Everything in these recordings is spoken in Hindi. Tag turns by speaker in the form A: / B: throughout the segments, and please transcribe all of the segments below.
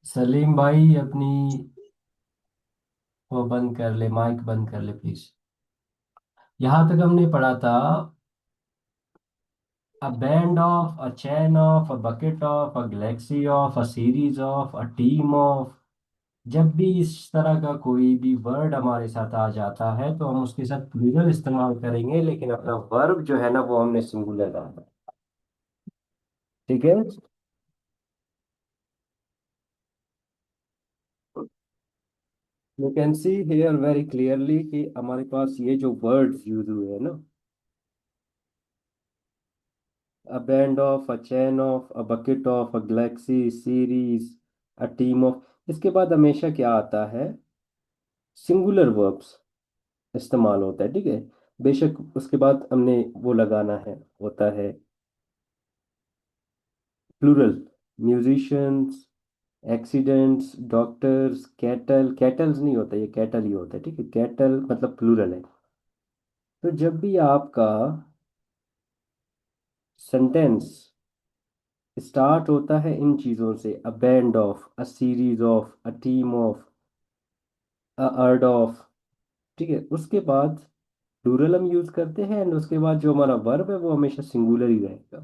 A: सलीम भाई अपनी वो बंद कर ले, माइक बंद कर ले प्लीज। यहाँ तक हमने पढ़ा था a band of, a chain of, a bucket of, a galaxy of, a series of, a team of। जब भी इस तरह का कोई भी वर्ड हमारे साथ आ जाता है तो हम उसके साथ प्लूरल इस्तेमाल करेंगे, लेकिन अपना वर्ब जो है ना वो हमने सिंगुलर रखना है। ठीक है। You can see here very clearly कि हमारे पास ये जो वर्ड्स यूज हुए हैं ना, a band of, a chain of, a bucket of, a galaxy, series, a team of, इसके बाद हमेशा क्या आता है? सिंगुलर वर्ब्स इस्तेमाल होता है। ठीक है। बेशक उसके बाद हमने वो लगाना है, होता है plural. Musicians, accidents, doctors, cattle. Cattles नहीं होता, ये कैटल ही होता है। ठीक है, कैटल मतलब प्लूरल है। तो जब भी आपका सेंटेंस स्टार्ट होता है इन चीज़ों से, a band of, a series of, a team of, a earned of, ठीक है, उसके बाद प्लूरल हम यूज करते हैं, एंड उसके बाद जो हमारा वर्ब है वो हमेशा सिंगुलर ही रहेगा।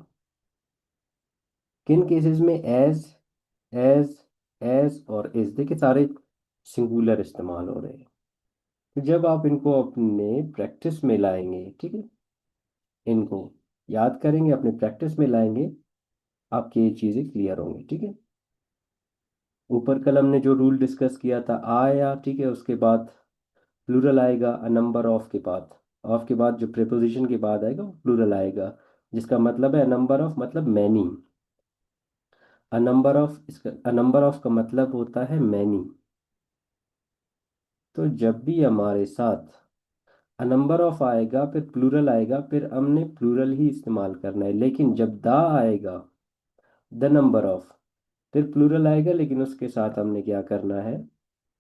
A: किन केसेस में? एज एज और इज, देखिए सारे सिंगुलर इस्तेमाल हो रहे हैं। तो जब आप इनको अपने प्रैक्टिस में लाएंगे, ठीक है, इनको याद करेंगे, अपने प्रैक्टिस में लाएंगे, आपकी ये चीज़ें क्लियर होंगी। ठीक है। ऊपर कल हमने जो रूल डिस्कस किया था, आया, ठीक है, उसके बाद प्लूरल आएगा अ नंबर ऑफ के बाद। ऑफ के बाद जो प्रीपोजिशन के बाद आएगा वो प्लूरल आएगा, जिसका मतलब है अ नंबर ऑफ मतलब मैनी। अ नंबर ऑफ, इसका अ नंबर ऑफ का मतलब होता है मैनी। तो जब भी हमारे साथ अ नंबर ऑफ आएगा फिर प्लूरल आएगा, फिर हमने प्लूरल ही इस्तेमाल करना है। लेकिन जब द आएगा, द नंबर ऑफ, फिर प्लूरल आएगा, लेकिन उसके साथ हमने क्या करना है?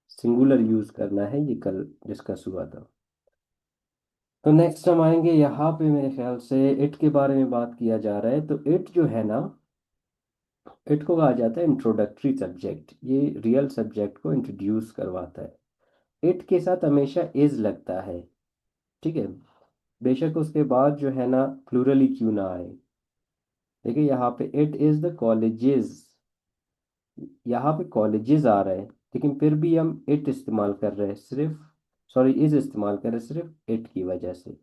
A: सिंगुलर यूज करना है। ये कल डिस्कस हुआ था। तो नेक्स्ट हम आएंगे यहाँ पे, मेरे ख्याल से इट के बारे में बात किया जा रहा है। तो इट जो है ना, इट को कहा जाता है इंट्रोडक्टरी सब्जेक्ट। ये रियल सब्जेक्ट को इंट्रोड्यूस करवाता है। इट के साथ हमेशा इज लगता है। ठीक है। बेशक उसके बाद जो है ना प्लूरल ही क्यों ना आए। देखिए यहाँ पे इट इज द कॉलेजेस, यहाँ पे कॉलेजेस आ रहा है, लेकिन फिर भी हम इट इस्तेमाल कर रहे हैं सिर्फ, सॉरी इज इस्तेमाल कर रहे हैं सिर्फ इट की वजह से।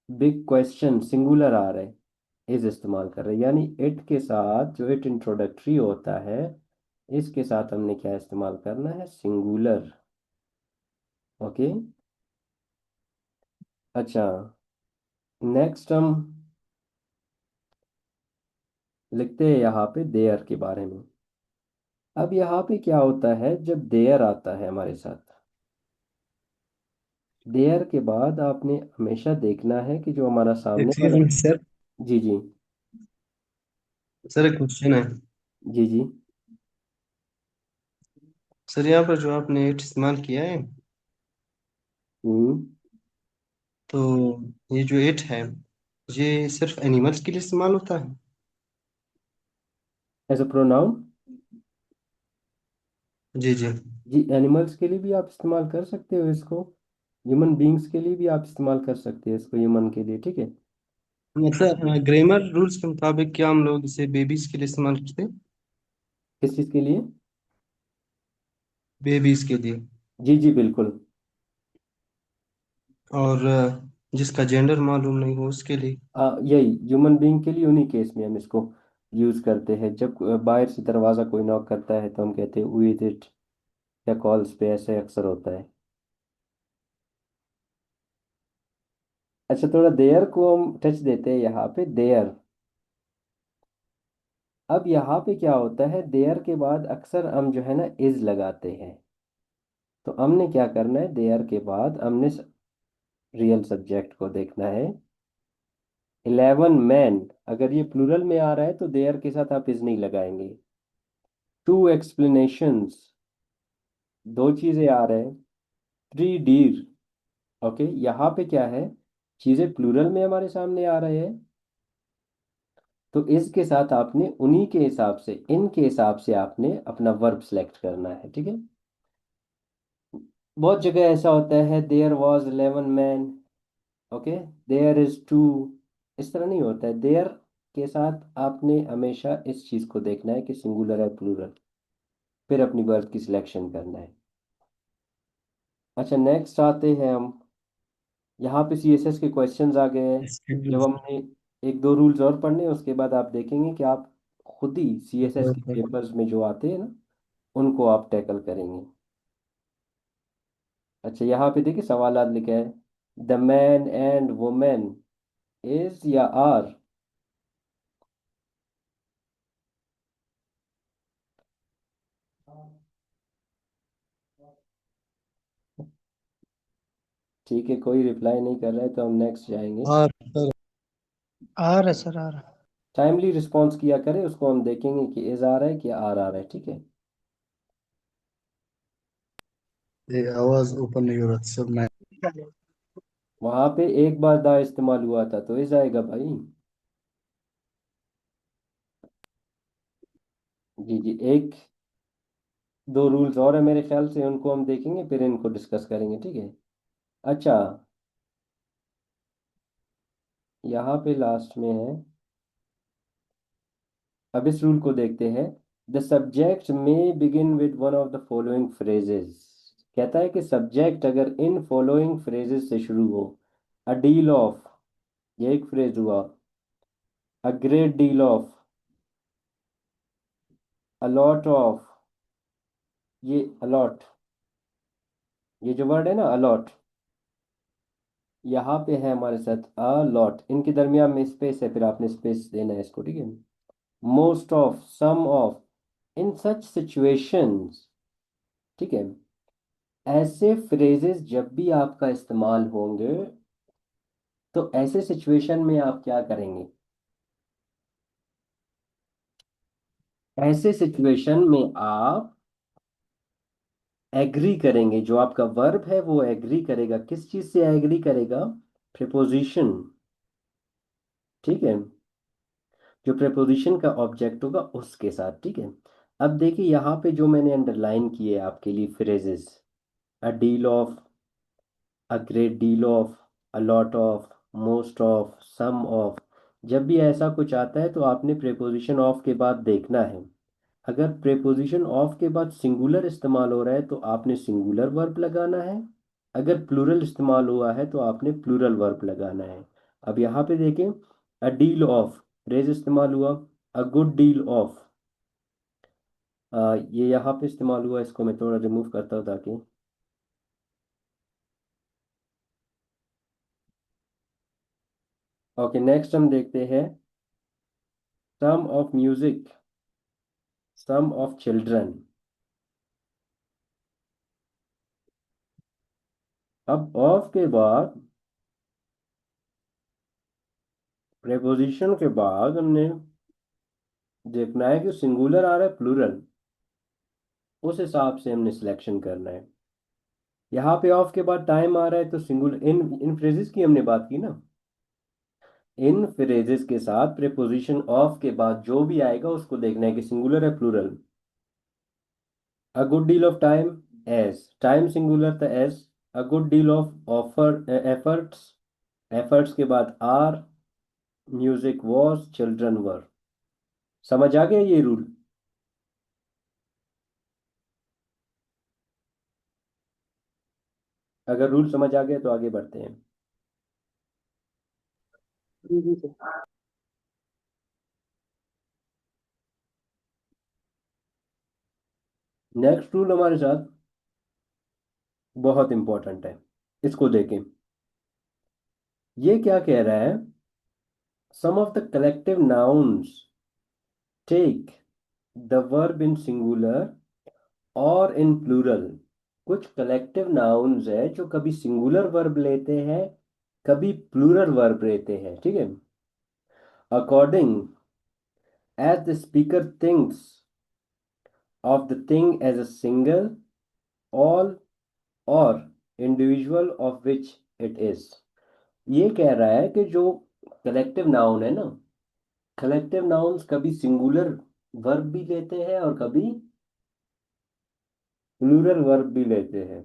A: बिग क्वेश्चन सिंगुलर आ रहा है, इज इस्तेमाल कर रहे हैं, यानी इट के साथ जो इट इंट्रोडक्टरी होता है, इसके साथ हमने क्या इस्तेमाल करना है? सिंगुलर। ओके। अच्छा, नेक्स्ट हम लिखते हैं यहाँ पे देयर के बारे में। अब यहाँ पे क्या होता है जब देयर आता है हमारे साथ? देयर के बाद आपने हमेशा देखना है कि जो हमारा सामने
B: एक्सक्यूज
A: वाला।
B: मी सर।
A: जी जी।
B: सर एक क्वेश्चन है।
A: जी जी।
B: सर यहाँ पर जो आपने एट इस्तेमाल किया है,
A: हम्म।
B: तो ये जो एट है, ये सिर्फ एनिमल्स के लिए इस्तेमाल होता है?
A: As a pronoun.
B: जी जी।
A: जी, एनिमल्स के लिए भी आप इस्तेमाल कर सकते हो इसको। ह्यूमन बींग्स के लिए भी आप इस्तेमाल कर सकते हैं इसको, ह्यूमन के लिए। ठीक है।
B: मतलब ग्रामर रूल्स के मुताबिक क्या हम लोग इसे बेबीज के लिए इस्तेमाल करते हैं?
A: किस चीज़ के लिए?
B: बेबीज के लिए।
A: जी जी बिल्कुल।
B: और जिसका जेंडर मालूम नहीं हो उसके लिए?
A: यही ह्यूमन बींग के लिए, उन्हीं केस में हम इसको यूज करते हैं। जब बाहर से दरवाज़ा कोई नॉक करता है तो हम कहते हैं हु इज इट, या कॉल्स पे ऐसे अक्सर होता है। अच्छा, थोड़ा देयर को हम टच देते हैं यहाँ पे, देयर। अब यहाँ पे क्या होता है, देयर के बाद अक्सर हम जो है ना इज लगाते हैं। तो हमने क्या करना है, देयर के बाद हमने रियल सब्जेक्ट को देखना है। 11 मैन, अगर ये प्लूरल में आ रहा है तो देयर के साथ आप इज नहीं लगाएंगे। 2 एक्सप्लेनेशंस, दो चीजें आ रहे हैं। 3 डीर। ओके, यहाँ पे क्या है, चीजें प्लूरल में हमारे सामने आ रहे हैं, तो इसके साथ आपने उन्हीं के हिसाब से, इनके हिसाब से आपने अपना वर्ब सेलेक्ट करना है, ठीक है। बहुत जगह ऐसा होता है, there was 11 man, okay, there is two, इस तरह नहीं होता है। देयर के साथ आपने हमेशा इस चीज को देखना है कि सिंगुलर है प्लूरल, फिर अपनी वर्ब की सिलेक्शन करना है। अच्छा, नेक्स्ट आते हैं हम, यहाँ पे सीएसएस के क्वेश्चंस आ गए हैं। जब हमने एक दो रूल्स और पढ़ने हैं, उसके बाद आप देखेंगे कि आप खुद ही सीएसएस के पेपर्स में जो आते हैं ना, उनको आप टैकल करेंगे। अच्छा, यहाँ पे देखिए सवाल लिखा है, the man and women is या आर। ठीक है, कोई रिप्लाई नहीं कर रहा है तो हम नेक्स्ट जाएंगे।
B: और सर,
C: आ रहा है सर, आ रहा है।
A: टाइमली रिस्पॉन्स किया करें, उसको हम देखेंगे कि इज आ रहा है कि आर आ रहा है, ठीक है।
B: ये आवाज ओपन नहीं हो रहा था सर। मैं
A: वहां पे एक बार दा इस्तेमाल हुआ था तो इज आएगा भाई। जी जी, एक दो रूल्स और है मेरे ख्याल से, उनको हम देखेंगे फिर इनको डिस्कस करेंगे, ठीक है। अच्छा, यहाँ पे लास्ट में है, अब इस रूल को देखते हैं। द सब्जेक्ट में begin with one of the following phrases. कहता है कि सब्जेक्ट अगर इन फॉलोइंग फ्रेजेस से शुरू हो, अ डील ऑफ, ये एक फ्रेज हुआ, अ great deal of, a lot of, ये अलॉट, ये जो वर्ड है ना अलॉट, यहाँ पे है हमारे साथ अ लॉट, इनके दरमियान में स्पेस है, फिर आपने स्पेस देना है इसको, ठीक है। Most of, some of, in such situations, ठीक है। ऐसे फ्रेजेस जब भी आपका इस्तेमाल होंगे, तो ऐसे सिचुएशन में आप क्या करेंगे? ऐसे सिचुएशन में आप एग्री करेंगे, जो आपका वर्ब है वो एग्री करेगा, किस चीज से एग्री करेगा? प्रीपोजिशन, ठीक है। जो प्रीपोजिशन का ऑब्जेक्ट होगा उसके साथ, ठीक है। अब देखिए यहाँ पे जो मैंने अंडरलाइन किए आपके लिए phrases, a deal of, a great deal of, a lot of, most of, some of, जब भी ऐसा कुछ आता है तो आपने प्रेपोजिशन ऑफ के बाद देखना है। अगर प्रेपोजिशन ऑफ के बाद सिंगुलर इस्तेमाल हो रहा है तो आपने सिंगुलर वर्ब लगाना है, अगर प्लूरल इस्तेमाल हुआ है तो आपने प्लूरल वर्ब लगाना है। अब यहाँ पे देखें, अ डील ऑफ फ्रेज इस्तेमाल हुआ, अ गुड डील ऑफ, ये यहाँ पे इस्तेमाल हुआ, इसको मैं थोड़ा रिमूव करता हूँ ताकि, ओके, नेक्स्ट हम देखते हैं, some of music, some of children. अब ऑफ के बाद, प्रेपोजिशन के बाद हमने देखना है कि सिंगुलर आ रहा है प्लूरल, उस हिसाब से हमने सिलेक्शन करना है। यहाँ पे ऑफ के बाद टाइम आ रहा है तो सिंगुलर, इन इन फ्रेजेस की हमने बात की ना, इन फ्रेजेस के साथ प्रेपोजिशन ऑफ के बाद जो भी आएगा उसको देखना है कि सिंगुलर है plural. A good deal of time, is, time singular था is, a good deal of offer efforts, efforts के बाद are, music was, children were. समझ आ गया ये रूल? अगर रूल समझ आ गया तो आगे बढ़ते हैं।
C: जी जी सर।
A: नेक्स्ट रूल हमारे साथ बहुत इंपॉर्टेंट है, इसको देखें। ये क्या कह रहा है? Some of the collective nouns take the verb in singular और इन प्लूरल। कुछ कलेक्टिव नाउन्स है जो कभी सिंगुलर वर्ब लेते हैं, कभी प्लूरल वर्ब लेते हैं, ठीक है। According as the speaker thinks of the thing as a single, all, और individual of which it is. ये कह रहा है कि जो कलेक्टिव नाउन है ना, कलेक्टिव नाउन्स कभी सिंगुलर वर्ब भी लेते हैं और कभी प्लूरल वर्ब भी लेते हैं।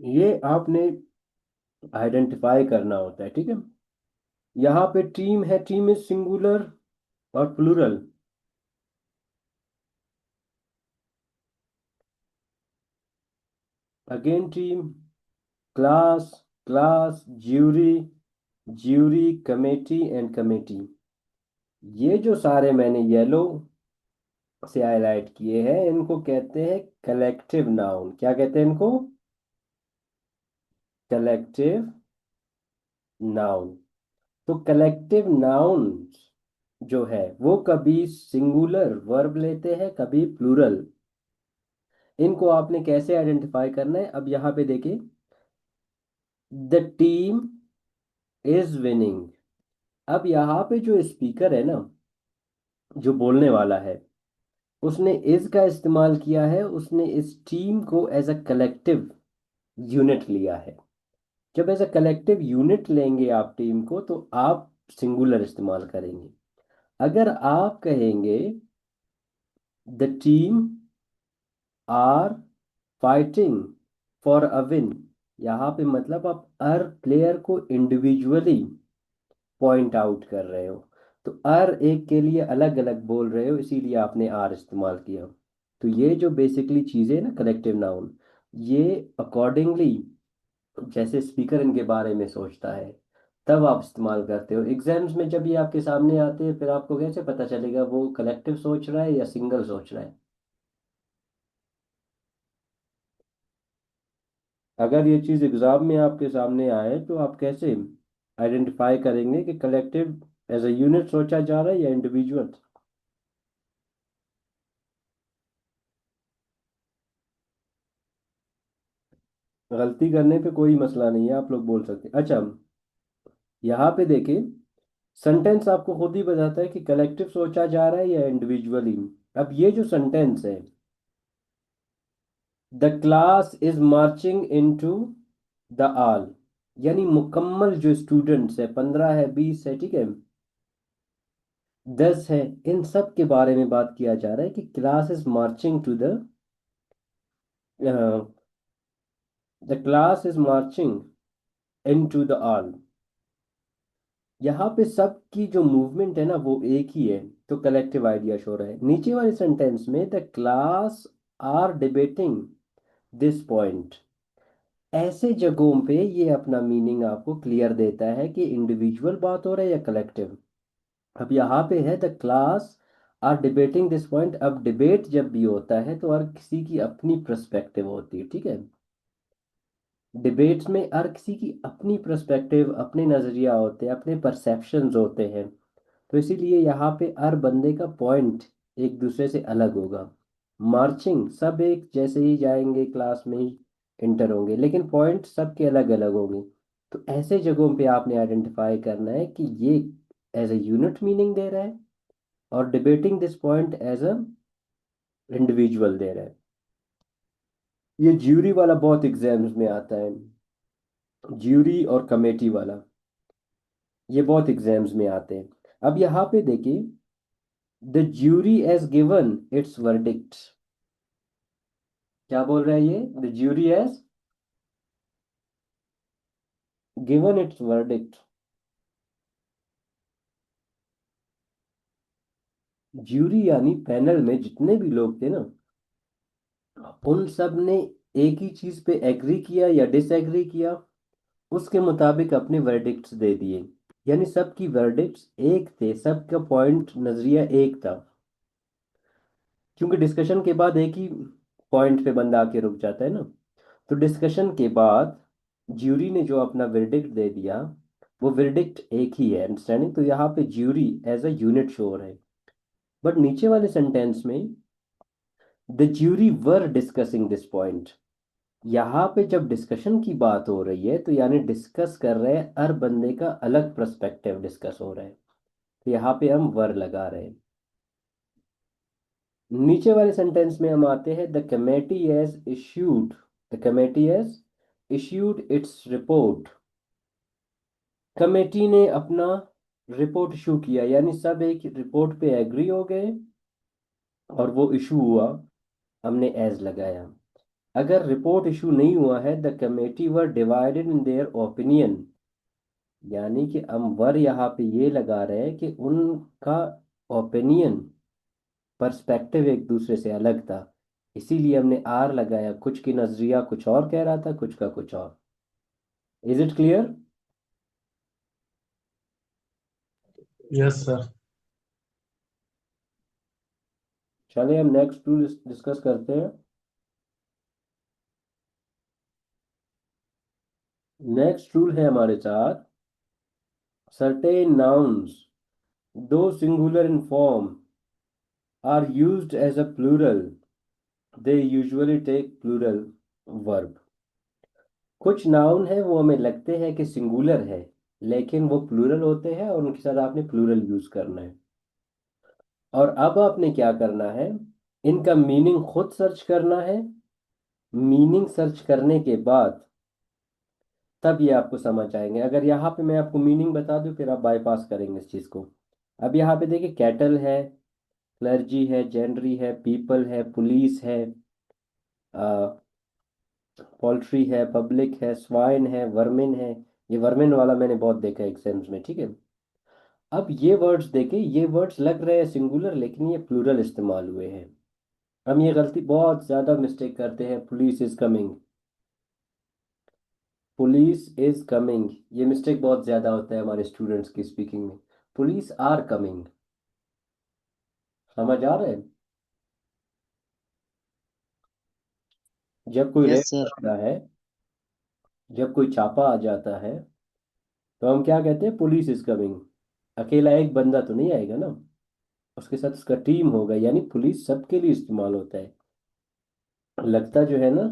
A: ये आपने आइडेंटिफाई करना होता है, ठीक है। यहाँ पे टीम है, टीम इज सिंगुलर और plural. Again team, class, class, jury, jury, committee and committee. ये जो सारे मैंने येलो से हाईलाइट किए हैं इनको कहते हैं कलेक्टिव नाउन। क्या कहते हैं इनको? Collective noun. तो कलेक्टिव नाउन जो है वो कभी सिंगुलर वर्ब लेते हैं, कभी प्लूरल। इनको आपने कैसे आइडेंटिफाई करना है? अब यहाँ पे देखिए, द टीम इज विनिंग। अब यहाँ पे जो स्पीकर है ना, जो बोलने वाला है, उसने इज का इस्तेमाल किया है। उसने इस टीम को एज अ कलेक्टिव यूनिट लिया है। जब एज अ कलेक्टिव यूनिट लेंगे आप टीम को, तो आप सिंगुलर इस्तेमाल करेंगे। अगर आप कहेंगे the team are fighting for a win, यहाँ पे मतलब आप हर प्लेयर को इंडिविजुअली पॉइंट आउट कर रहे हो, तो हर एक के लिए अलग अलग बोल रहे हो, इसीलिए आपने आर इस्तेमाल किया। तो ये जो बेसिकली चीज़ें ना कलेक्टिव नाउन, ये अकॉर्डिंगली जैसे स्पीकर इनके बारे में सोचता है तब आप इस्तेमाल करते हो। एग्जाम्स में जब ये आपके सामने आते हैं, फिर आपको कैसे पता चलेगा वो कलेक्टिव सोच रहा है या सिंगल सोच रहा है? अगर ये चीज़ एग्जाम में आपके सामने आए तो आप कैसे आइडेंटिफाई करेंगे कि कलेक्टिव एज अ यूनिट सोचा जा रहा है या इंडिविजुअल? गलती करने पे कोई मसला नहीं है, आप लोग बोल सकते हैं। अच्छा, यहाँ पे देखिए, सेंटेंस आपको खुद ही बताता है कि कलेक्टिव सोचा जा रहा है या इंडिविजुअली। अब ये जो सेंटेंस है, the class is marching into the hall, यानी मुकम्मल जो स्टूडेंट्स है, 15 है, 20 है, ठीक है, 10 है, इन सब के बारे में बात किया जा रहा है कि class is marching to the class is marching into the hall. यहाँ पे सब की जो मूवमेंट है ना वो एक ही है, तो कलेक्टिव आइडिया शो रहा है। नीचे वाले सेंटेंस में the class are debating this point, ऐसे जगहों पे ये अपना मीनिंग आपको क्लियर देता है कि इंडिविजुअल बात हो रहा है या कलेक्टिव। अब यहाँ पे है the class are debating this point. अब डिबेट जब भी होता है तो हर किसी की अपनी पर्सपेक्टिव होती है, ठीक है। डिबेट्स में हर किसी की अपनी पर्सपेक्टिव, अपने नज़रिया होते हैं, अपने परसेप्शंस होते हैं। तो इसीलिए यहाँ पे हर बंदे का पॉइंट एक दूसरे से अलग होगा। मार्चिंग सब एक जैसे ही जाएंगे, क्लास में ही इंटर होंगे, लेकिन पॉइंट सबके अलग अलग होंगे। तो ऐसे जगहों पे आपने आइडेंटिफाई करना है कि ये एज ए यूनिट मीनिंग दे रहा है और debating this point as a individual दे रहा है। ये ज्यूरी वाला बहुत एग्जाम्स में आता है, ज्यूरी और कमेटी वाला, ये बहुत एग्जाम्स में आते हैं। अब यहाँ पे देखिए, the jury has given it's verdict. क्या बोल रहा है ये? The jury has given it's verdict. Jury यानी पैनल में जितने भी लोग थे ना, उन सब ने एक ही चीज पे एग्री किया या डिसएग्री किया, उसके मुताबिक अपने वर्डिक्ट्स दे दिए। यानी सबकी वर्डिक्ट्स एक थे, सबका पॉइंट नजरिया एक था। क्योंकि डिस्कशन के बाद एक ही पॉइंट पे बंदा आके रुक जाता है ना, तो डिस्कशन के बाद ज्यूरी ने जो अपना वर्डिक्ट दे दिया, वो वर्डिक्ट एक ही है, अंडरस्टैंडिंग। तो यहाँ पे jury as a unit show हो रहा है। बट नीचे वाले सेंटेंस में the jury were discussing this point, यहाँ पे जब डिस्कशन की बात हो रही है तो यानी डिस्कस कर रहे हैं, हर बंदे का अलग पर्सपेक्टिव डिस्कस हो रहा है, तो यहाँ पे हम वर लगा रहे हैं। नीचे वाले सेंटेंस में हम आते हैं, the committee has issued its report committee ने अपना रिपोर्ट इशू किया, यानी सब एक रिपोर्ट पे एग्री हो गए और वो इशू हुआ, हमने एज लगाया। अगर रिपोर्ट इशू नहीं हुआ है, the committee were divided in their opinion, यानी कि हम वर यहाँ पे ये लगा रहे हैं कि उनका ओपिनियन, पर्सपेक्टिव एक दूसरे से अलग था, इसीलिए हमने आर लगाया। कुछ की नजरिया कुछ और कह रहा था, कुछ का कुछ और। Is it clear?
B: Yes sir.
A: चलिए हम नेक्स्ट टूल डिस्कस करते हैं। नेक्स्ट रूल है हमारे साथ, certain nouns, though singular in form, are used as a plural, they usually take plural verb। कुछ नाउन है वो हमें लगते हैं कि सिंगुलर है, लेकिन वो प्लूरल होते हैं और उनके साथ आपने प्लूरल यूज करना है। और अब आपने क्या करना है, इनका मीनिंग खुद सर्च करना है। मीनिंग सर्च करने के बाद तब ये आपको समझ आएंगे। अगर यहाँ पे मैं आपको मीनिंग बता दूं, फिर आप बाईपास करेंगे इस चीज को। अब यहाँ पे देखिए, कैटल है, क्लर्जी है, जेनरी है, पीपल है, पुलिस है, पोल्ट्री है, पब्लिक है, स्वाइन है, वर्मिन है। ये वर्मिन वाला मैंने बहुत देखा है एग्जाम्स में, ठीक है। अब ये वर्ड्स देखे, ये वर्ड्स लग रहे हैं सिंगुलर, लेकिन ये प्लूरल इस्तेमाल हुए हैं। हम ये गलती बहुत ज्यादा मिस्टेक करते हैं, police is coming, police is coming, ये मिस्टेक बहुत ज्यादा होता है हमारे स्टूडेंट्स की स्पीकिंग में। पुलिस आर कमिंग, समझ आ रहा है? जब कोई रेड
C: यस सर।
A: करता है, जब कोई छापा आ जाता है, तो हम क्या कहते हैं, पुलिस इज कमिंग। अकेला एक बंदा तो नहीं आएगा ना, उसके साथ उसका टीम होगा, यानी पुलिस सबके लिए इस्तेमाल होता है। लगता जो है ना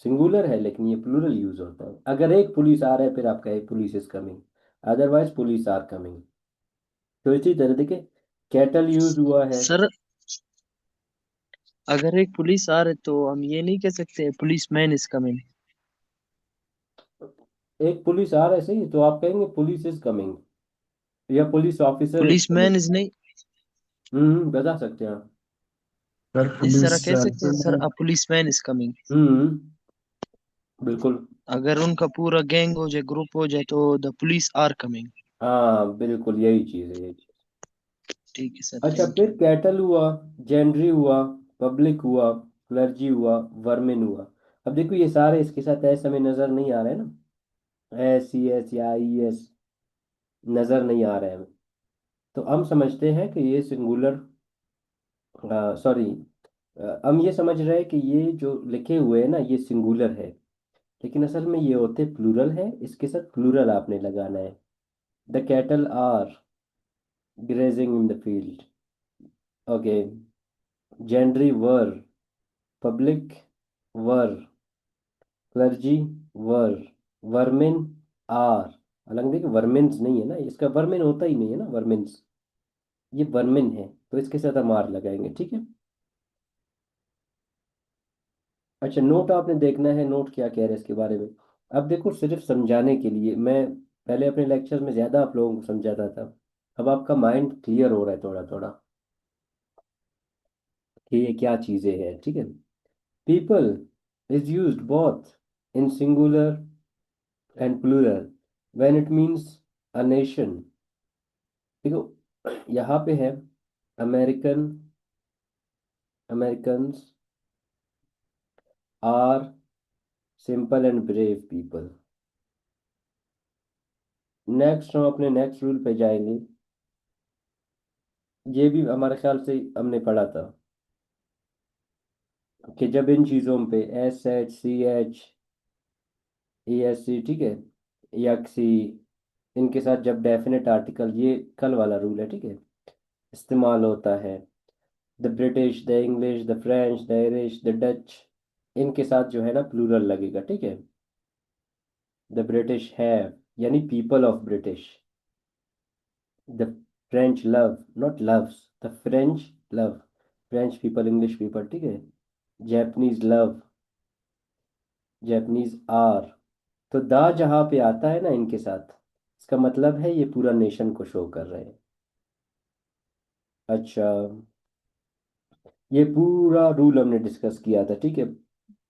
A: सिंगुलर है, लेकिन ये प्लूरल यूज होता है। अगर एक पुलिस आ रहा है, फिर आप कहे police is coming, otherwise police are coming. तो इसी तरह देखिए, कैटल यूज हुआ है।
C: सर, अगर एक पुलिस आ रहे तो हम ये नहीं कह सकते पुलिस मैन इज कमिंग।
A: एक पुलिस आ रहा है, सही, तो आप कहेंगे पुलिस इज कमिंग, या police officer is
C: police
A: coming.
C: Man is नहीं,
A: बता सकते हैं आप।
B: सर
C: इस तरह
B: पुलिस
C: कह सकते हैं sir, a policeman is coming.
A: Hmm, बिल्कुल।
C: अगर उनका पूरा गैंग हो जाए, ग्रुप हो जाए, तो द पुलिस आर कमिंग।
A: हाँ बिल्कुल, यही चीज है, यही चीज।
C: ठीक है सर,
A: अच्छा,
C: थैंक
A: फिर
C: यू।
A: कैटल हुआ, जेंड्री हुआ, पब्लिक हुआ, क्लर्जी हुआ, वर्मिन हुआ। अब देखो ये सारे इसके साथ ऐसे हमें नजर नहीं आ रहे हैं ना, एस सी एस या आई एस नजर नहीं आ रहे हैं हमें। तो हम समझते हैं कि ये सिंगुलर, सॉरी, हम ये समझ रहे हैं कि ये जो लिखे हुए हैं ना, ये सिंगुलर है, लेकिन असल में ये होते प्लूरल है। इसके साथ प्लूरल आपने लगाना है। The cattle are grazing in the field, okay. Gentry were, public were, clergy were, vermin are. हालांकि देखिए वर्मिन्स नहीं है ना, इसका वर्मिन होता ही नहीं है ना, वर्मिन्स, ये वर्मिन है, तो इसके साथ हम आर लगाएंगे, ठीक है। अच्छा, नोट आपने देखना है, नोट क्या कह रहे हैं इसके बारे में। अब देखो, सिर्फ समझाने के लिए, मैं पहले अपने लेक्चर में ज़्यादा आप लोगों को समझाता था, अब आपका माइंड क्लियर हो रहा है थोड़ा थोड़ा कि ये क्या चीज़ें हैं, ठीक है। People is used both in singular and plural when it means a nation. देखो यहाँ पे है, American, Americans are simple and brave people. Next हम अपने नेक्स्ट रूल पे जाएंगे। ये भी हमारे ख्याल से हमने पढ़ा था कि जब इन चीज़ों पे S H C H E S C, ठीक है, यक्सी, इनके साथ जब डेफिनेट आर्टिकल, ये कल वाला रूल है, ठीक है, इस्तेमाल होता है, the British, the English, the French, the Irish, the Dutch, इनके साथ जो है ना प्लूरल लगेगा, ठीक है। द ब्रिटिश हैव, यानी people of British. The French love, not loves, the French love, French people, English people, ठीक है। Japanese love, Japanese are, तो दा जहाँ पे आता है ना इनके साथ, इसका मतलब है ये पूरा नेशन को शो कर रहे हैं। अच्छा, ये पूरा रूल हमने डिस्कस किया था, ठीक है।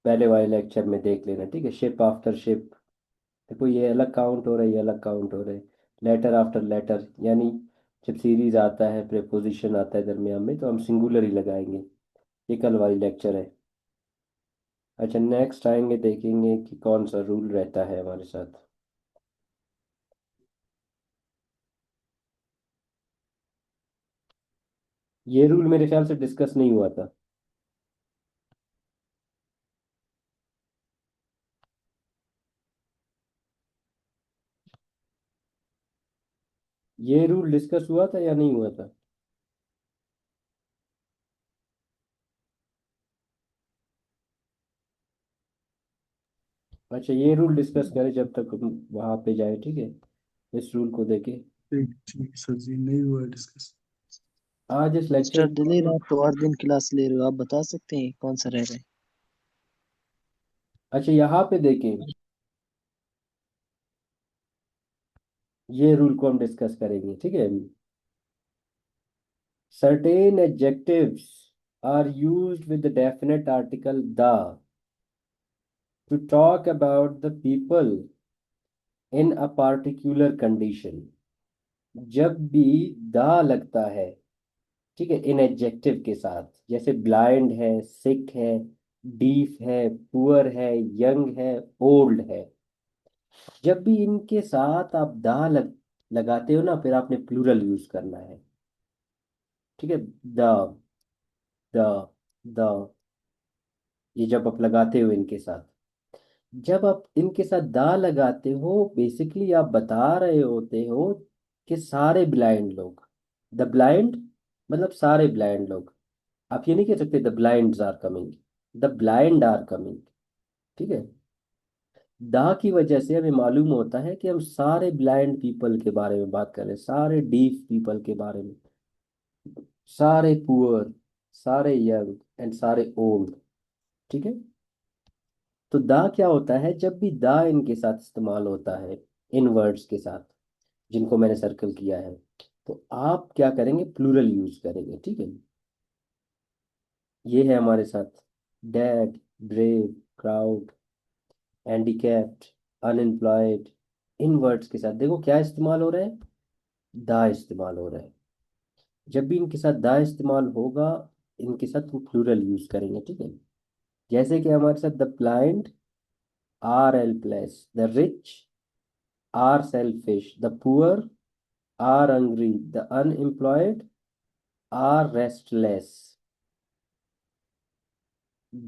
A: पहले वाले लेक्चर में देख लेना, ठीक है। शिप आफ्टर शिप, देखो ये अलग काउंट हो रहा है, ये अलग काउंट हो रहा है। लेटर आफ्टर लेटर, यानी जब सीरीज आता है, प्रेपोजिशन आता है दरमियान में, तो हम सिंगुलर ही लगाएंगे। ये कल वाली लेक्चर है। अच्छा, नेक्स्ट आएंगे, देखेंगे कि कौन सा रूल रहता है हमारे साथ। ये रूल मेरे ख्याल से डिस्कस नहीं हुआ था। ये रूल डिस्कस हुआ था या नहीं हुआ था? अच्छा, ये रूल डिस्कस करें जब तक हम वहां पे जाए, ठीक है। इस रूल को देखें।
D: ठीक ठीक सर जी, नहीं हुआ डिस्कस।
A: आज इस लेक्चर
C: मिस्टर दिलीर,
A: में।
C: आप तो हर दिन क्लास ले रहे हो, आप बता सकते हैं कौन सा रह रहा है?
A: अच्छा, यहाँ पे देखें, ये रूल को हम डिस्कस करेंगे, ठीक है। Certain adjectives are used with the definite article the to talk about the people in a particular condition। जब भी द लगता है, ठीक है, इन एडजेक्टिव के साथ, जैसे ब्लाइंड है, सिक है, डीफ है, पुअर है, यंग है, ओल्ड है, जब भी इनके साथ आप लगाते हो ना, फिर आपने प्लूरल यूज करना है, ठीक है। द द द ये जब आप लगाते हो इनके साथ, जब आप इनके साथ दा लगाते हो, बेसिकली आप बता रहे होते हो कि सारे ब्लाइंड लोग, द ब्लाइंड, मतलब सारे ब्लाइंड लोग। आप ये नहीं कह सकते the blinds are coming, the blind are coming, ठीक है। दा की वजह से हमें मालूम होता है कि हम सारे ब्लाइंड पीपल के बारे में बात कर रहे हैं, सारे डीफ पीपल के बारे में, सारे पुअर, सारे यंग एंड सारे ओल्ड, ठीक है। तो दा क्या होता है, जब भी दा इनके साथ इस्तेमाल होता है, इन वर्ड्स के साथ जिनको मैंने सर्कल किया है, तो आप क्या करेंगे, प्लूरल यूज करेंगे, ठीक है। ये है हमारे साथ dead, brave, crowd, handicapped, unemployed. इन वर्ड्स के साथ देखो क्या इस्तेमाल हो रहा है, दा इस्तेमाल हो रहा है। जब भी इनके साथ दा इस्तेमाल होगा, इनके साथ वो प्लूरल यूज करेंगे, ठीक है। जैसे कि हमारे साथ the blind are helpless, the rich are selfish, the poor are hungry, the unemployed are restless।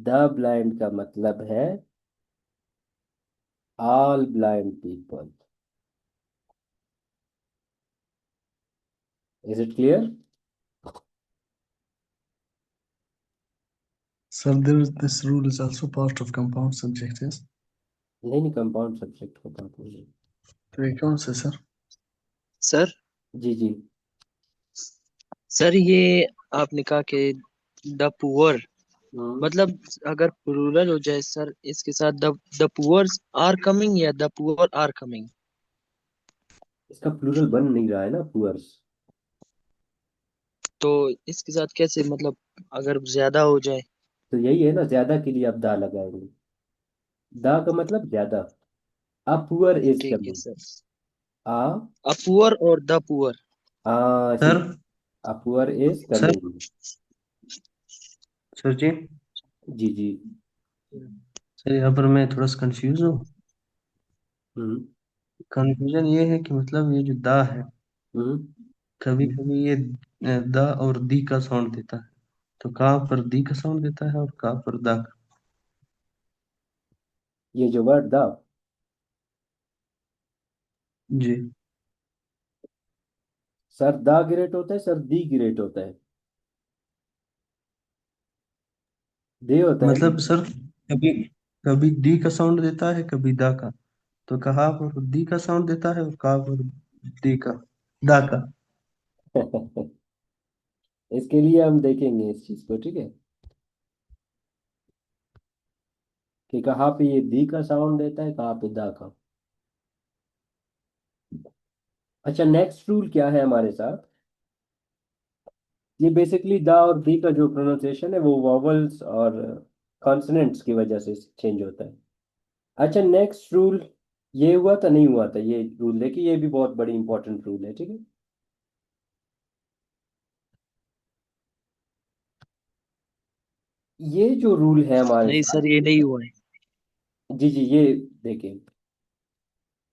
A: The blind का मतलब है all blind people। Is it clear?
D: Sir, this rule is also part of compound subject, yes?
A: नहीं नहीं, कंपाउंड सब्जेक्ट को बात नहीं।
D: तो ये कौन सा सर?
C: सर,
A: जी जी।
C: सर ये आपने कहा कि द पुअर,
A: हम्म।
C: मतलब अगर प्लूरल हो जाए सर इसके साथ, द पुअर्स आर कमिंग या द पुअर आर कमिंग?
A: इसका प्लूरल बन नहीं रहा है ना, पुअर्स।
C: तो इसके साथ कैसे, मतलब अगर ज्यादा हो जाए?
A: तो यही है ना, ज्यादा के लिए आप दा लगाएंगे। दा का मतलब ज्यादा। अ पुअर इज
C: ठीक है
A: कमिंग।
C: सर।
A: आ
C: अ पुअर और द पुअर।
A: आ
D: sir,
A: see. A poor is
D: sir,
A: coming.
D: Sir ji,
A: जी जी।
D: सर यहाँ पर मैं थोड़ा सा कंफ्यूज हूँ।
A: हम्म
D: कंफ्यूजन ये है कि मतलब ये जो दा है,
A: हम्म।
D: कभी कभी ये दा और दी का साउंड देता है। तो कहाँ पर दी का साउंड देता है और कहाँ पर दा का?
A: ये जो वर्ड दा,
D: जी।
A: सर दा ग्रेट होता है, सर दी ग्रेट होता है, दे होता है
D: मतलब
A: ना।
D: सर, कभी कभी दी का साउंड देता है, कभी दा का। तो कहाँ पर दी का साउंड देता है और कहाँ पर दी का, दा का।
A: इसके लिए हम देखेंगे इस चीज को, ठीक है, कि कहाँ पे ये दी का साउंड देता है, कहाँ पे दा का। अच्छा, नेक्स्ट रूल क्या है हमारे साथ? ये बेसिकली द और दी का जो प्रोनाउंसिएशन है वो वॉवल्स और कॉन्सोनेंट्स की वजह से चेंज होता है। अच्छा, नेक्स्ट रूल ये हुआ था नहीं हुआ था, ये रूल देखिए, ये भी बहुत बड़ी इंपॉर्टेंट रूल है, ठीक है। ये जो रूल है हमारे
C: नहीं
A: साथ,
C: सर, ये नहीं हुआ है।
A: जी जी, ये देखिए,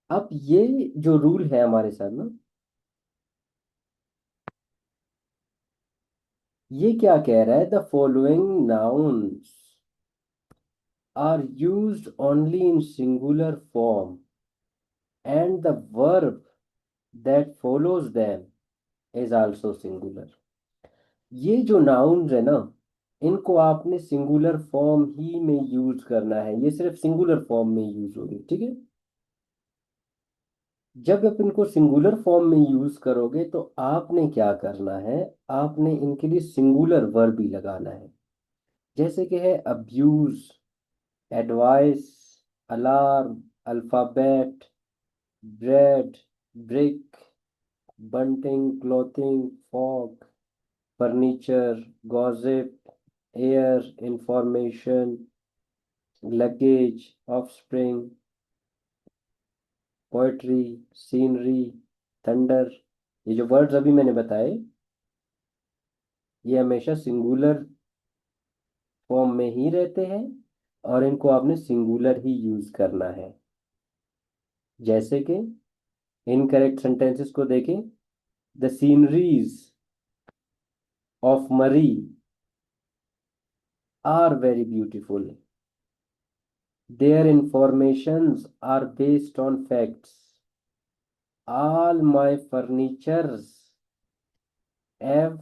A: अब ये जो रूल है हमारे साथ ना, ये क्या कह रहा है? The following nouns are used only in singular form and the verb that follows them is also singular. ये जो नाउन्स है ना, इनको आपने सिंगुलर फॉर्म ही में यूज करना है, ये सिर्फ सिंगुलर फॉर्म में यूज होगी, ठीक है। जब आप इनको सिंगुलर फॉर्म में यूज करोगे तो आपने क्या करना है, आपने इनके लिए सिंगुलर वर्ब ही लगाना है। जैसे कि है abuse, advice, alarm, alphabet, bread, brick, bunting, clothing, fog, furniture, gossip, air, information, luggage, offspring, poetry, scenery, thunder. ये जो वर्ड्स अभी मैंने बताए, ये हमेशा सिंगुलर फॉर्म में ही रहते हैं और इनको आपने सिंगुलर ही यूज करना है। जैसे कि इनकरेक्ट सेंटेंसेस को देखें। The sceneries of Murree are very beautiful, their informations are based on facts, all my furnitures have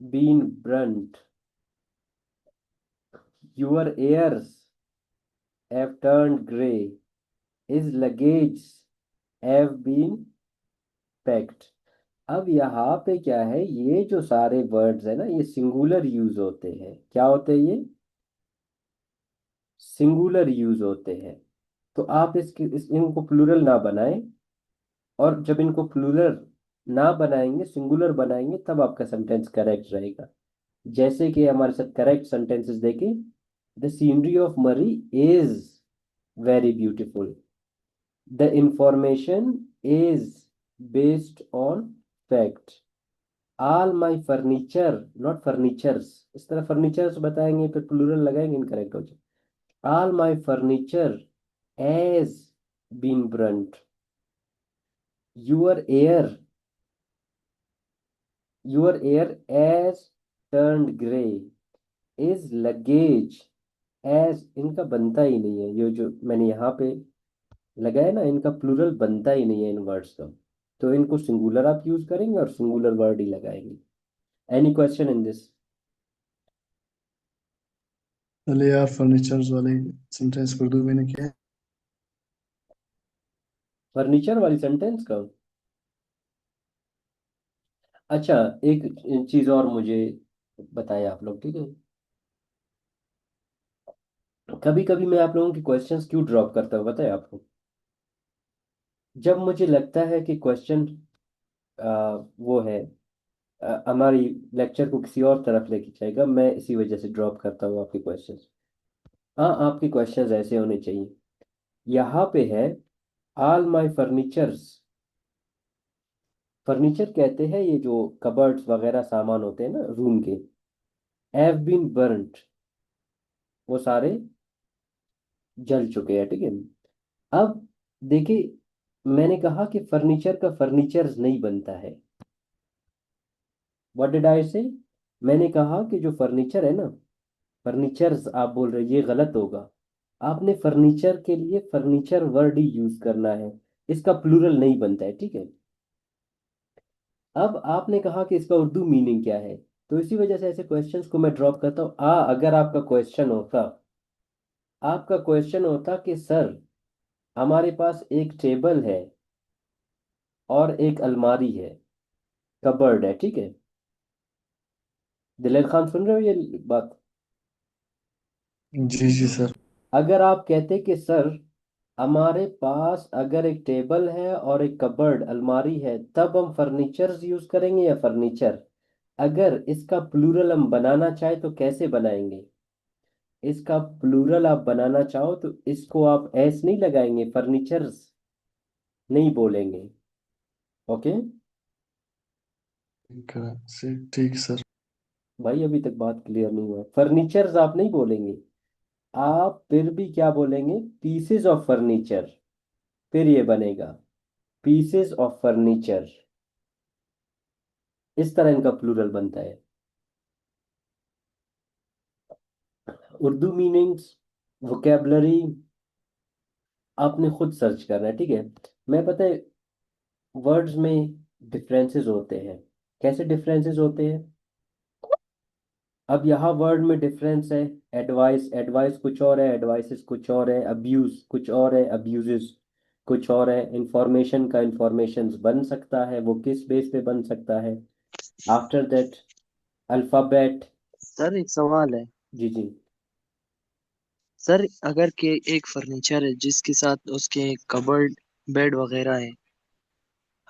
A: been burnt, your ears have turned grey, his luggage have been packed। अब यहाँ पे क्या है, ये जो सारे वर्ड्स है ना, ये सिंगुलर यूज होते हैं। क्या होते हैं ये? सिंगुलर यूज होते हैं। तो आप इनको प्लूरल ना बनाएं, और जब इनको प्लूरल ना बनाएंगे, सिंगुलर बनाएंगे, तब आपका सेंटेंस करेक्ट रहेगा। जैसे कि हमारे साथ करेक्ट सेंटेंसेस देखें। द सीनरी ऑफ मरी is very beautiful, the information is based on fact, all my furniture, not furnitures, इस तरह फर्नीचर्स बताएंगे फिर प्लूरल लगाएंगे, इनकरेक्ट हो जाए। All my furniture has been burnt, your hair, your hair has turned grey, his luggage has, इनका बनता ही नहीं है, ये जो मैंने यहाँ पे लगाया ना, इनका प्लूरल बनता ही नहीं है इन वर्ड्स का। तो इनको सिंगुलर आप यूज करेंगे और सिंगुलर वर्ड ही लगाएंगे। Any question in this?
D: चले यार, फर्नीचर्स वाले सेंटेंस उर्दू में ने क्या है?
A: फर्नीचर वाली सेंटेंस का? अच्छा, एक चीज और मुझे बताएं आप लोग, ठीक है। कभी कभी मैं आप लोगों के क्वेश्चंस क्यों ड्रॉप करता हूँ बताए आपको? जब मुझे लगता है कि क्वेश्चन वो है, हमारी लेक्चर को किसी और तरफ लेके जाएगा, मैं इसी वजह से ड्रॉप करता हूँ आपके क्वेश्चंस। हाँ, आपके क्वेश्चंस ऐसे होने चाहिए। यहाँ पे है ऑल माई फर्नीचर्स। फर्नीचर कहते हैं ये जो कबर्ड्स वगैरह सामान होते हैं ना रूम के, हैव बीन बर्न्ट, वो सारे जल चुके हैं, ठीक है। अब देखिए, मैंने कहा कि फर्नीचर का फर्नीचर्स नहीं बनता है। व्हाट डिड आई से? मैंने कहा कि जो फर्नीचर है ना, फर्नीचर्स आप बोल रहे हैं, ये गलत होगा। आपने फर्नीचर के लिए फर्नीचर वर्ड ही यूज करना है, इसका प्लूरल नहीं बनता है, ठीक है। अब आपने कहा कि इसका उर्दू मीनिंग क्या है, तो इसी वजह से ऐसे क्वेश्चंस को मैं ड्रॉप करता हूँ। अगर आपका क्वेश्चन होता कि सर, हमारे पास एक टेबल है और एक अलमारी है, कबर्ड है, ठीक है। दिलेर खान सुन रहे हो ये बात?
D: जी जी सर।
A: अगर आप कहते कि सर, हमारे पास अगर एक टेबल है और एक कबर्ड अलमारी है तब हम फर्नीचर्स यूज करेंगे या फर्नीचर। अगर इसका प्लूरल हम बनाना चाहे तो कैसे बनाएंगे। इसका प्लूरल आप बनाना चाहो तो इसको आप एस नहीं लगाएंगे, फर्नीचर्स नहीं बोलेंगे। ओके।
D: ठीक है ठीक सर।
A: भाई अभी तक बात क्लियर नहीं हुआ, फर्नीचर्स आप नहीं बोलेंगे। आप फिर भी क्या बोलेंगे, पीसेस ऑफ फर्नीचर। फिर ये बनेगा पीसेस ऑफ फर्नीचर। इस तरह इनका प्लूरल बनता है। उर्दू मीनिंग्स, वोकेबलरी आपने खुद सर्च करना है, ठीक है। मैं पता है वर्ड्स में डिफरेंसेस होते हैं। कैसे डिफरेंसेस होते हैं। अब यहाँ वर्ड में डिफरेंस है। एडवाइस, एडवाइस कुछ और है, एडवाइसेस कुछ और है। अब्यूज कुछ और है, अब्यूजेस कुछ और है। इंफॉर्मेशन का इंफॉर्मेशंस बन सकता है, वो किस बेस पे बन सकता है। After that alphabet.
C: सर एक सवाल है।
A: जी जी।
C: सर अगर के एक फर्नीचर है जिसके साथ उसके कबर्ड बेड वगैरह है,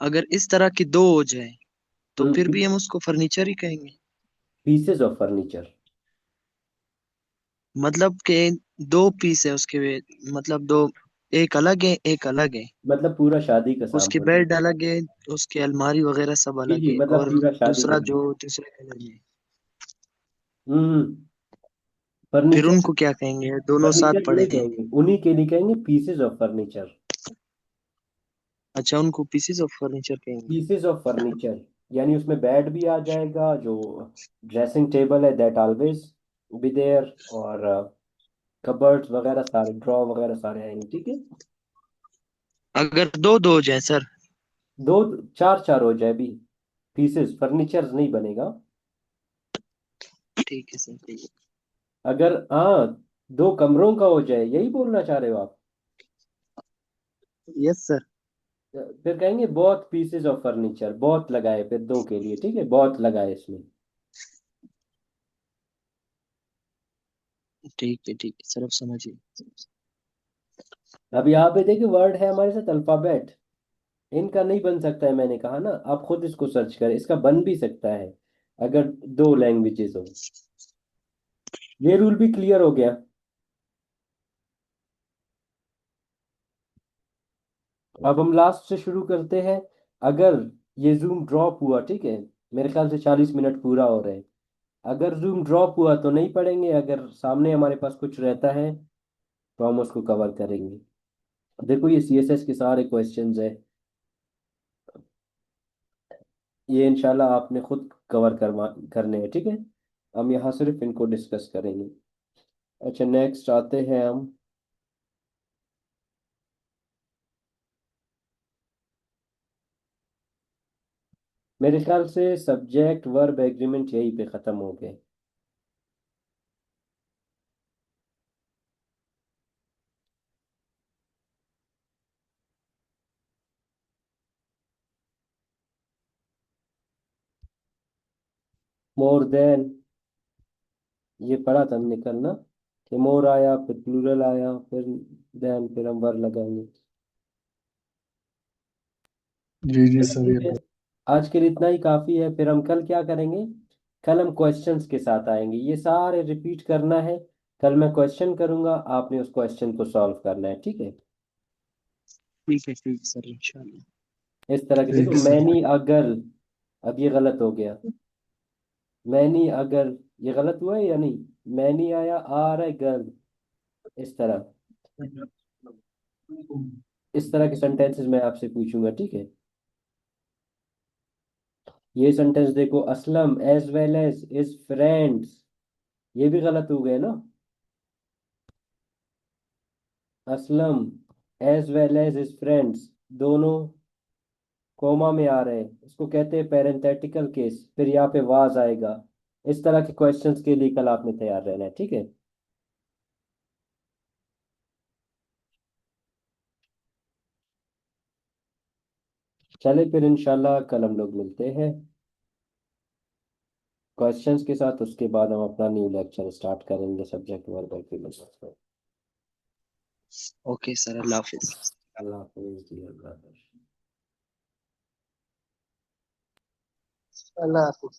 C: अगर इस तरह की दो हो जाए तो फिर भी हम उसको फर्नीचर ही कहेंगे।
A: Pieces of furniture.
C: मतलब के दो पीस है उसके मतलब दो, एक अलग है एक अलग है।
A: मतलब पूरा शादी का
C: उसके
A: सामान।
C: बेड अलग है, उसके अलमारी वगैरह सब
A: जी
C: अलग
A: जी,
C: है,
A: मतलब
C: और
A: पूरा शादी का
C: दूसरा
A: सामान।
C: जो दूसरे कलर में है,
A: हम्म।
C: फिर
A: फर्नीचर।
C: उनको क्या कहेंगे, दोनों साथ
A: फर्नीचर
C: पड़े
A: नहीं
C: हैं।
A: कहेंगे, उन्हीं के लिए कहेंगे पीसेस ऑफ फर्नीचर।
C: अच्छा, उनको पीसेस ऑफ फर्नीचर कहेंगे।
A: पीसेस ऑफ फर्नीचर यानी उसमें बेड भी आ जाएगा, जो ड्रेसिंग टेबल है दैट ऑलवेज बी देयर, और कबर्ड्स वगैरह सारे, ड्रॉ वगैरह सारे आएंगे, ठीक है।
C: अगर दो दो हो जाए सर।
A: दो, चार चार हो जाए भी, पीसेस फर्नीचर नहीं बनेगा।
C: ठीक है सर, ठीक
A: अगर हाँ, दो कमरों का हो जाए, यही बोलना चाह रहे हो आप।
C: है। Yes sir.
A: फिर कहेंगे बहुत पीसेस ऑफ फर्नीचर, बहुत लगाए, फिर दो के लिए, ठीक है, बहुत लगाए इसमें।
C: ठीक है सर, अब समझिए।
A: अब यहाँ पे देखिए वर्ड है हमारे साथ अल्फाबेट। इनका नहीं बन सकता है, मैंने कहा ना, आप खुद इसको सर्च करें, इसका बन भी सकता है अगर दो लैंग्वेजेस हो। ये रूल भी क्लियर हो गया। अब हम लास्ट से शुरू करते हैं। अगर ये जूम ड्रॉप हुआ, ठीक है, मेरे ख्याल से 40 मिनट पूरा हो रहे हैं। अगर जूम ड्रॉप हुआ तो नहीं पढ़ेंगे, अगर सामने हमारे पास कुछ रहता है तो हम उसको कवर करेंगे। देखो ये सीएसएस के सारे क्वेश्चंस है, ये इंशाल्लाह आपने खुद कवर करने हैं, ठीक है। हम यहाँ सिर्फ इनको डिस्कस करेंगे। अच्छा, नेक्स्ट आते हैं हम। मेरे ख्याल से सब्जेक्ट वर्ब एग्रीमेंट यहीं पे ख़त्म हो गए। मोर देन, ये पढ़ा था हमने कल ना, कि मोर आया फिर प्लूरल आया फिर देन फिर हम वर्ब लगाएंगे।
D: जी जी
A: चलो
D: सर ये
A: ठीक है, आज के लिए इतना ही काफ़ी है। फिर हम कल क्या करेंगे, कल हम क्वेश्चंस के साथ आएंगे, ये सारे रिपीट करना है। कल मैं क्वेश्चन करूंगा, आपने उस क्वेश्चन को सॉल्व करना है, ठीक है।
C: ठीक है सर, इंशाल्लाह।
A: इस तरह के देखो,
D: ठीक सर।
A: मैनी अगर, अब ये गलत हो गया। मैनी अगर, ये गलत हुआ है या नहीं। मैनी आया, आ रहा है गर्ल, इस तरह। इस तरह के सेंटेंसेस मैं आपसे पूछूंगा, ठीक है। ये सेंटेंस देखो, Aslam as well as his friends, ये भी गलत हो गए ना। Aslam as well as his friends, दोनों कोमा में आ रहे हैं, इसको कहते हैं पेरेंथेटिकल केस। फिर यहाँ पे वाज आएगा। इस तरह के क्वेश्चंस के लिए कल आपने तैयार रहना है, ठीक है। चले फिर इंशाल्लाह कल हम लोग मिलते हैं क्वेश्चंस के साथ। उसके बाद हम अपना न्यू लेक्चर स्टार्ट करेंगे subject verb agreement.
C: Okay sir, अल्लाह हाफिज।
A: अल्लाह हाफिज डियर ब्रदर।
E: अल्लाह हाफिज।